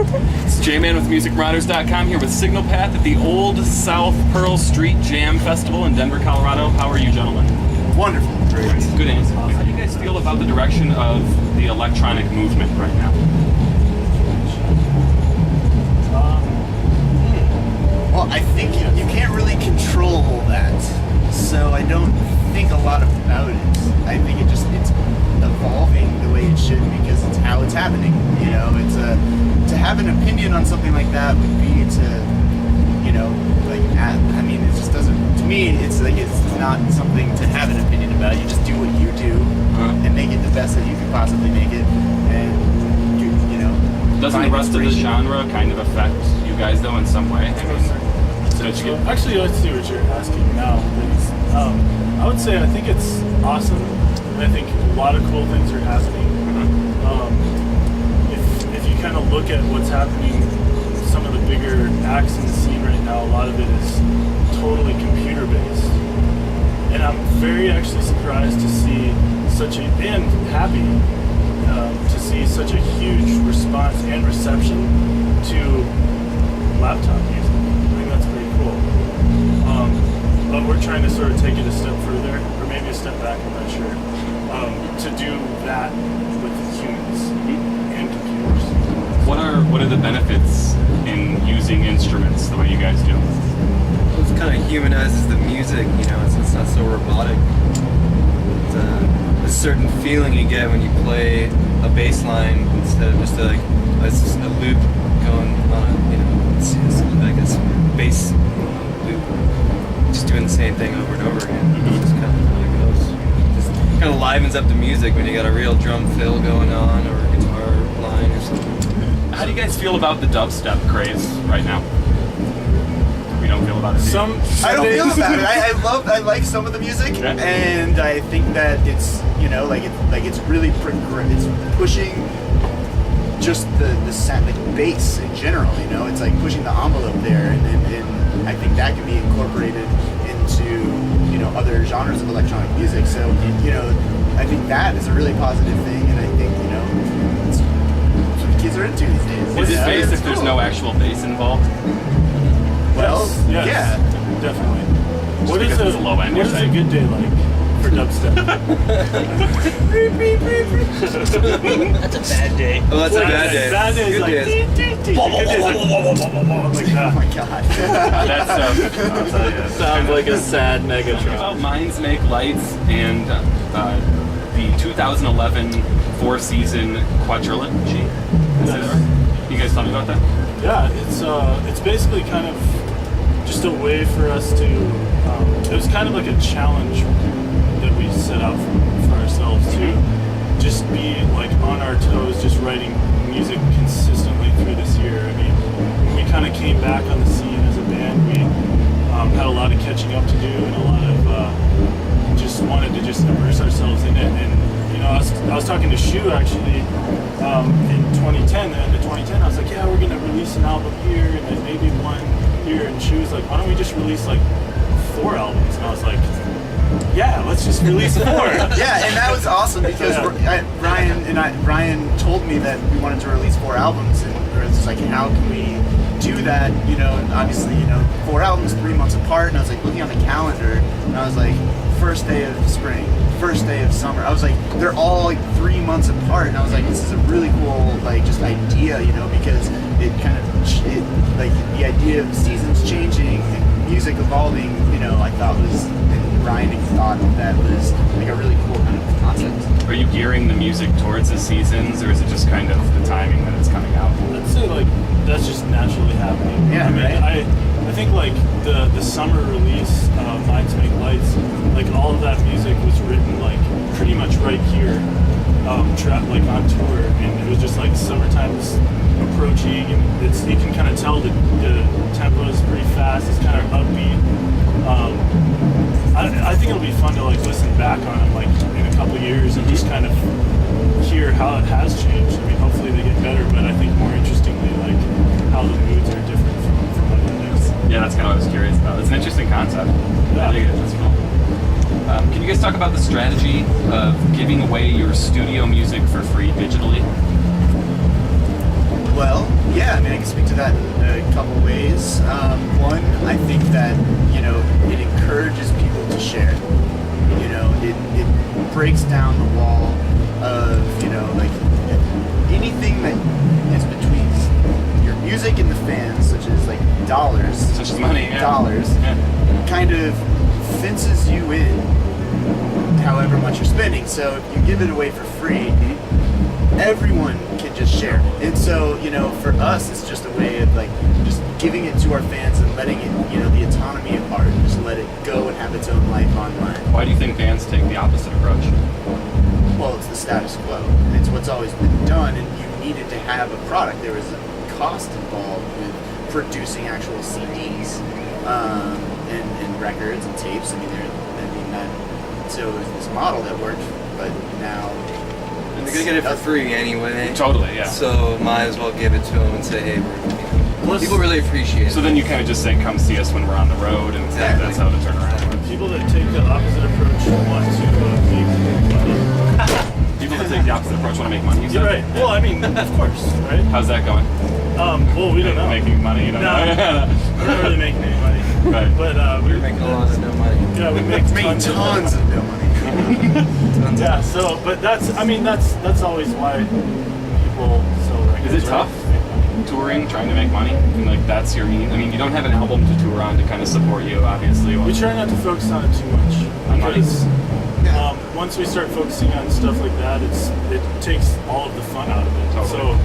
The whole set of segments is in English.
It's J-Man with MusicMarauders.com here with Signal Path at the Old South Pearl Street Jam Festival in Denver, Colorado. How are you, gentlemen? Wonderful. Great. Good answer. How do you guys feel about the direction of the electronic movement right now? Well, I think you can't really control that, so I don't think a lot about it. I think it's evolving the way it should because it's how it's happening. You know, to have an opinion on something like that would be it just doesn't. To me, it's not something to have an opinion about. You just do what you do and make it the best that you can possibly make it, and you know. Doesn't the rest of the genre kind of affect you guys though in some way? Actually, let's see what you're asking now. I would say I think it's awesome. I think a lot of cool things are happening. If you kind of look at what's happening, some of the bigger acts in the scene right now, a lot of it is totally computer based, and I'm very actually surprised to see and happy to see such a huge response and reception to laptop music. I think that's pretty cool. But we're trying to sort of take it a step further, or maybe a step back, I'm not sure, to do that with humans and computers. What are the benefits in using instruments the way you guys do? Well, it kind of humanizes the music, you know, it's not so robotic. It's a certain feeling you get when you play a bass line instead of just it's just a loop going on, you know, it's like a bass loop, just doing the same thing over and over again. It's just kind of how it goes. Just kind of livens up the music when you got a real drum fill going on or a guitar line or something. How do you guys feel about the dubstep craze right now? We don't feel about it. I don't feel about it. I like some of the music, and I think that it's it's really it's pushing just the sound, like bass in general. You know, it's like pushing the envelope there, and I think that can be incorporated into other genres of electronic music. So I think that is a really positive thing, and I think it's what the kids are into these days. Is it bass if there's no actual bass involved? Well, yes, yeah, definitely. What is a low end? What is a good day like for dubstep? That's a bad day. Oh, that's a bad day. Bad day is Good like. days. Like that. oh my god. That's I'll tell you. Sounds like a sad Megatron. About Minds Make Lights and the 2011 four-season Quadrilateral. You guys tell me about that? Yeah, it's basically kind of just a way for us to. It was kind of like a challenge that we set out for ourselves to just be like on our toes, just writing music consistently through this year. I mean, when we kind of came back on the scene as a band, we had a lot of catching up to do and a lot of just wanted to just immerse ourselves in it. And I was talking to Shu actually in 2010, the end of 2010. I was like, yeah, we're gonna release an album here and then maybe one here. And Shu was like, why don't we just release like 4 albums? And I was like, yeah, let's just release 4. Yeah, and that was awesome because Ryan told me that we wanted to release 4 albums, and it was just like, how can we do that? Obviously, 4 albums, 3 months apart, and I was like looking on the calendar, and I was like, first day of spring, first day of summer. I was like, they're all like 3 months apart, and I was like, this is a really cool just idea, because it kind of like the idea of seasons changing and music evolving, I thought and Ryan thought that was like a really cool kind of concept. Are you gearing the music towards the seasons, or is it just kind of the timing that it's coming out? I'd say that's just naturally happening. Yeah, I mean, right. I think the summer release of Minds Make Lights, all of that music was written pretty much right here, on tour, and it was just summertime is approaching, and you can kind of tell the tempo is pretty fast. It's kind of upbeat. I think it'll be fun to listen back on them in a couple years and just kind of hear how it has changed. I mean, hopefully they get better, but I think more interestingly, how the moods are different from what it is. Yeah, that's kind of what I was curious about. It's an interesting concept. Yeah. I think that's cool. Can you guys talk about the strategy of giving away your studio music for free digitally? Well, yeah, I mean, I can speak to that in a couple ways. One, I think that, you know, it encourages people to share. You know, it breaks down the wall of, you know, like anything that is between your music and the fans, such as like dollars, Such as money, yeah. dollars, Yeah. kind of fences you in however much you're spending. So if you give it away for free, everyone can just share. And so, you know, for us, it's just a way of like just giving it to our fans and letting it, you know, the autonomy of art, just let it go and have its own life online. Why do you think bands take the opposite approach? Well, it's the status quo. It's what's always been done, and you needed to have a product. There was a cost involved with producing actual CDs and records and tapes. I mean, so it was this model that worked, but now And they're gonna get it for free anyway. Totally, yeah. So might as well give it to them and say, hey, Plus- people really appreciate it. So then you kind of just say, come see us when we're on the road, and Exactly. that's how to turn around. People that take the opposite approach want to make money. People that take the opposite approach want to make money. You You're said? right. Well, I mean, of course, right? How's that going? Well, we don't know. Making money, you don't No. know. We're not really making any money. Right. But We're making a lot of no money. yeah, we make making tons of no money. Tons Yeah. of So, but that's always why people sell records. Is it right? tough touring, trying to make money? And like that's your mean. I mean, you don't have an album to tour on to kind of support you, obviously. We try not to focus on it too much On money? because Yeah. once we start focusing on stuff like that, it takes all of the fun out of it. Totally. So,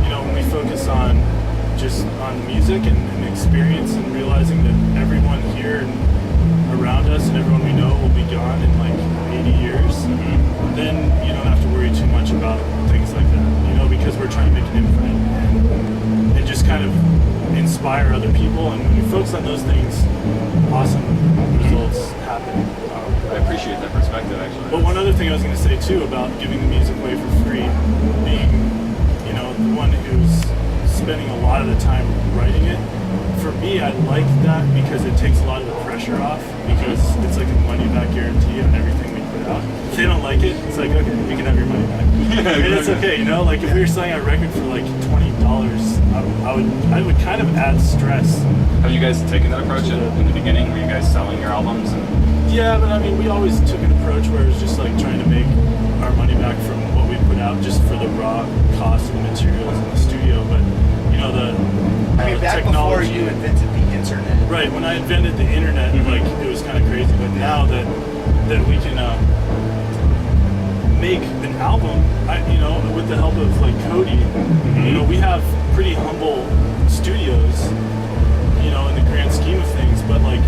you know, when we focus on just on music and experience and realizing that everyone here and around us and everyone we know will be gone in like 80 years, then you don't have to worry too much about things like that, you know, because we're trying to make an imprint and just kind of inspire other people. And when you focus on those things, awesome results happen. I appreciate that perspective, actually. But one other thing I was going to say too about giving the music away for free, being, you know, the one who's spending a lot of the time writing it. For me, I like that because it takes a lot of the pressure off, because it's like a money back guarantee on everything we put out. If they don't like it, it's like, okay, you can have your money back. And it's okay, you know, like if we were selling our record for like $20, I would kind of add stress. Have you guys taken that approach in the beginning? Were you guys selling your albums? And Yeah, but I mean, we always took an approach where it was just like trying to make our money back from what we put out, just for the raw cost of the materials in the studio. But you know, I mean, the back before you invented the internet. right? When I invented the internet, like it was kind of crazy. But now that we can make an album, you know, with the help of like Cody, you know, we have pretty humble studios, you know, in the grand scheme of things. But like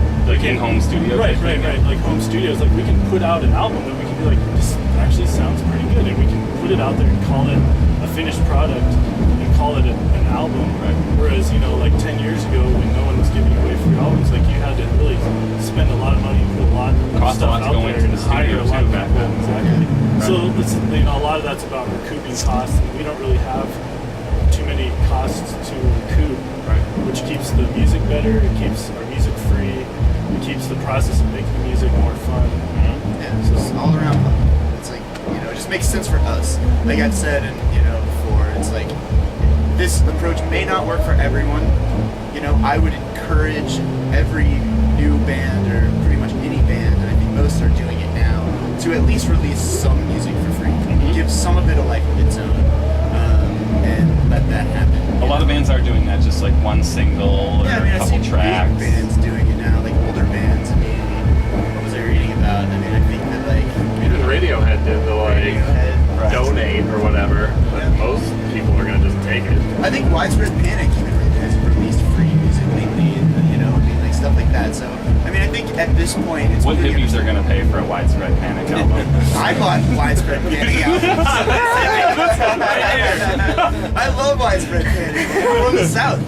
in-home studio. Right. Like home studios, like we can put out an album that we can be like, this actually sounds pretty good, and we can put it out there and call it a finished product and call it an album. Right. Whereas, you know, like 10 years ago when no one was giving away free albums, like you had to really spend a lot of money, put a lot of Cost a stuff lot to out go there into and the hire studio a lot too of back people. then. Exactly. Right. So it's, you know, a lot of that's about recouping costs, and we don't really have too many costs to recoup. Right. Which keeps the music better, it keeps our music free, it keeps the process of making music more fun. Yeah, so it's all around. It's like, you know, it just makes sense for us. Like I've said, and you know, before, it's like this approach may not work for everyone. You know, I would encourage every new band, or pretty much any band, and I think most are doing it now, to at least release some music for free. Give some of it a life of its own, and let that happen. A lot of bands are doing that, just like one single or Yeah, I mean, a I couple see tracks. big bands doing it now, like older bands. I mean, what was I reading about? I mean, I think that like Even Radiohead did the like Radiohead, donate or whatever, but Yeah. most people are gonna just take it. I think Widespread Panic even has released free music lately, and you know, I mean, like stuff like that. So, I mean, I think at this point, it's What pretty hippies are going to pay for a Widespread Panic album? I bought Widespread Panic albums. I love Widespread Panic. We're from the South.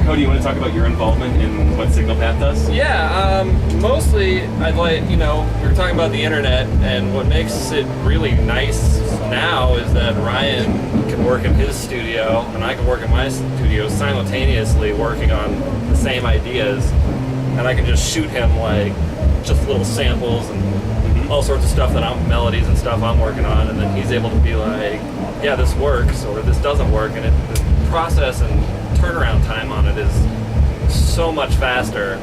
Cody, you want to talk about your involvement in what Signal Path does? Yeah, mostly I'd like, you know, we were talking about the internet, and what makes it really nice now is that Ryan can work in his studio and I can work in my studio simultaneously working on the same ideas, and I can just shoot him like just little samples and all sorts of stuff melodies and stuff I'm working on, and then he's able to be like, yeah, this works or this doesn't work, and the process and turnaround time on it is so much faster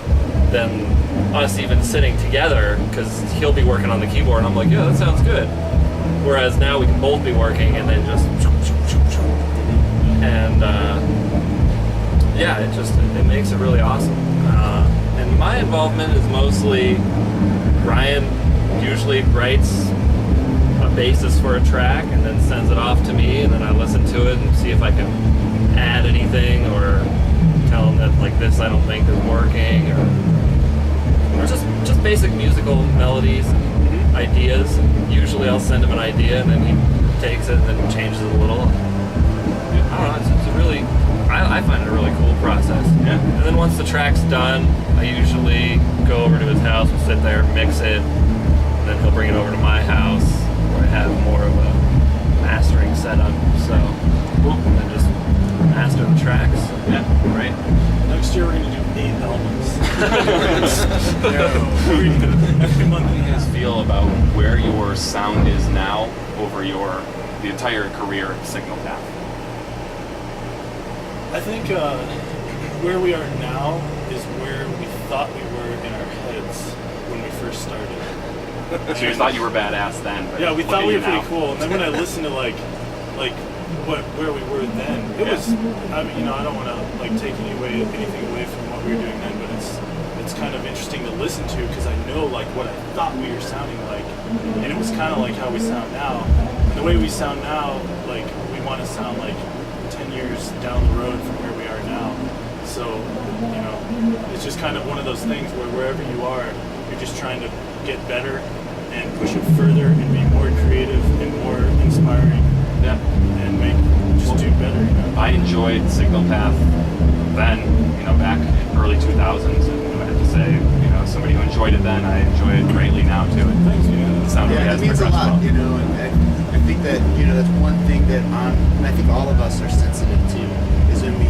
than us even sitting together, because he'll be working on the keyboard and I'm like, yeah, that sounds good. Whereas now we can both be working and then just, and yeah, it makes it really awesome. And my involvement is mostly Ryan usually writes a basis for a track and then sends it off to me, and then I listen to it and see if I can add anything or tell him that like this I don't think is working, or just basic musical melodies and ideas. Usually I'll send him an idea and then he takes it and then changes it a little. I don't know, it's a really, I find it a really cool process. Yeah. And then once the track's done, I usually go over to his house, we'll sit there, mix it, and then he'll bring it over to my house where I have more of a mastering setup. So, and then just master the tracks. Yeah, right. Next year we're gonna do 8 albums. Every month. How do you guys feel about where your sound is now over the entire career of Signal Path? I think where we are now is where we thought we were in our heads when we first started. So you thought you were badass then, but Yeah, we look thought at we you were pretty now. cool, and then when I listened to like where we were then, it was. I mean, I don't want to like take anything away from what we were doing then, but it's kind of interesting to listen to because I know like what I thought we were sounding like, and it was kind of like how we sound now. And the way we sound now, like we want to sound like 10 years down the road from where we are now. So, it's just kind of one of those things where wherever you are, you're just trying to get better and push it further and be more creative and more inspiring. Yeah. And do better. I enjoyed Signal Path then, back in early 2000s, and I have to say, somebody who enjoyed it then, I enjoy it greatly now too. Thanks, The sound really Yeah, has it means a progressed lot, well. and I think that, that's one thing that and I think all of us are sensitive to, is when we,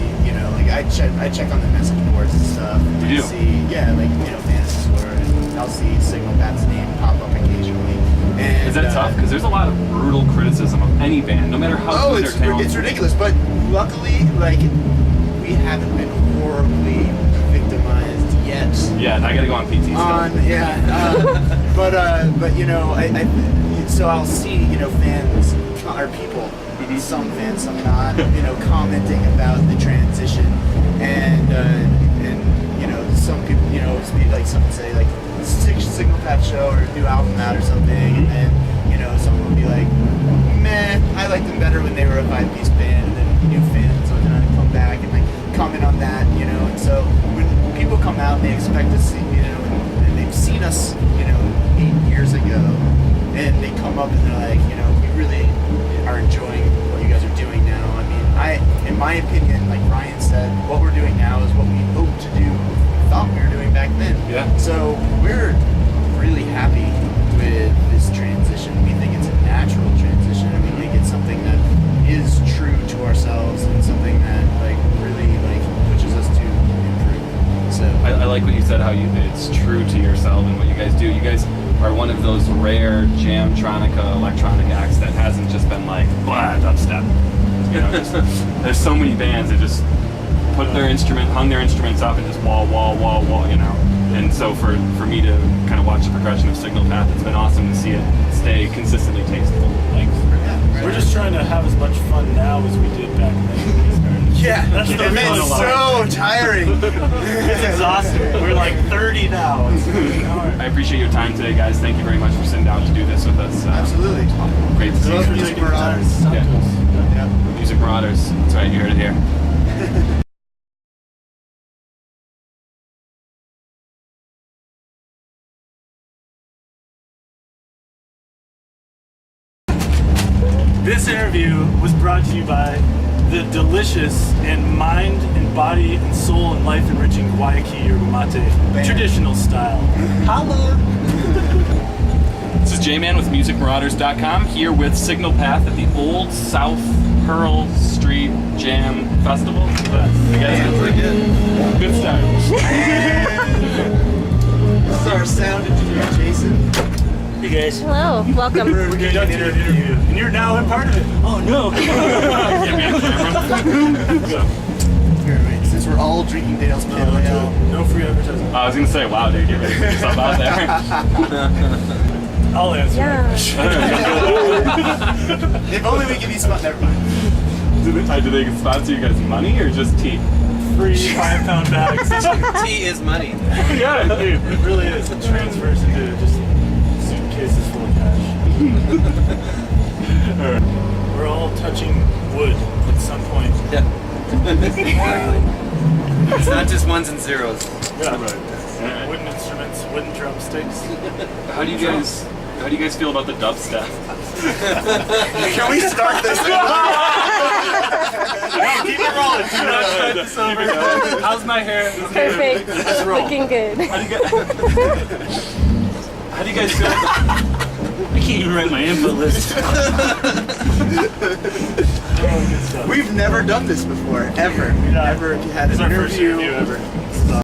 like I check on the message boards and stuff. And You do? see, Fantasy Store, and I'll see Signal Path's name pop up occasionally. And, Is that tough? Because there's a lot of brutal criticism of any band, no matter how good their talent. it's ridiculous, but luckily, like, we haven't been horribly victimized yet. Yeah, I gotta go on PT still. But so I'll see, fans or people, some fans, some not, commenting about the transition, and some people, like some say like Signal Path show or a new album out or something, and then someone will be like, meh, I liked them better when they were a 5-piece band, and then new fans will kind of come back and like comment on that, and so when people come out and they expect to see, and they've seen us, 8 years ago, and they come up and they're like, we really are enjoying what you guys are doing now. I mean, in my opinion, like Ryan said, what we're doing now is what we hope to do, we thought we were doing back then. Yeah. So we're really happy with this transition. We think it's a natural transition, and we think it's something that is true to ourselves and something that like really like pushes us to improve. So I like what you said, how it's true to yourself and what you guys do. You guys are one of those rare jamtronica electronic acts that hasn't just been like blah dubstep. There's so many bands that just hung their instruments up and just wall, And so for me to kind of watch the progression of Signal Path, it's been awesome to see it stay consistently tasteful. Thanks. We're just trying to have as much fun now as we did back then when we started. yeah, That's the and real it's alarm. so tiring. It's exhausting. We're like 30 now. I appreciate your time today, guys. Thank you very much for sitting down to do this with us. Absolutely. Great to see Those you. music marauders. Yeah. Music Marauders. That's right, you heard it here. This interview was brought to you by the delicious and mind and body and soul and life enriching Guayaki yerba mate, traditional style. Holla! This is J-Man with MusicMarauders.com here with Signal Path at the Old South Pearl Street Jam Festival. You guys Pretty good. good start. This is our sound engineer, Jason. Hey guys. Hello, welcome. We're conducting an interview, and you're now a part of it. Oh no! Here, wait, since we're all drinking Dale's Pale Ale. No free advertising. I was gonna say, wow, dude, you're really putting yourself out there. I'll answer. Yeah. If only we could be smart. Never mind. Do they sponsor you guys money or just tea? Free 5-pound bags. Tea is money. Yeah, dude. It really is. It transfers into just suitcases full of cash. We're all touching wood at some point. Yeah. Exactly. It's not just ones and zeros. Yeah. Wooden instruments, wooden drumsticks. How do you guys feel about the dubstep? Can we start this? Keep it rolling. Do not cut this over. How's my hair? Perfect. Looking good. How do you guys feel? I can't even write my input list. We've never done this before, ever. We've never had It's an our first interview. interview ever.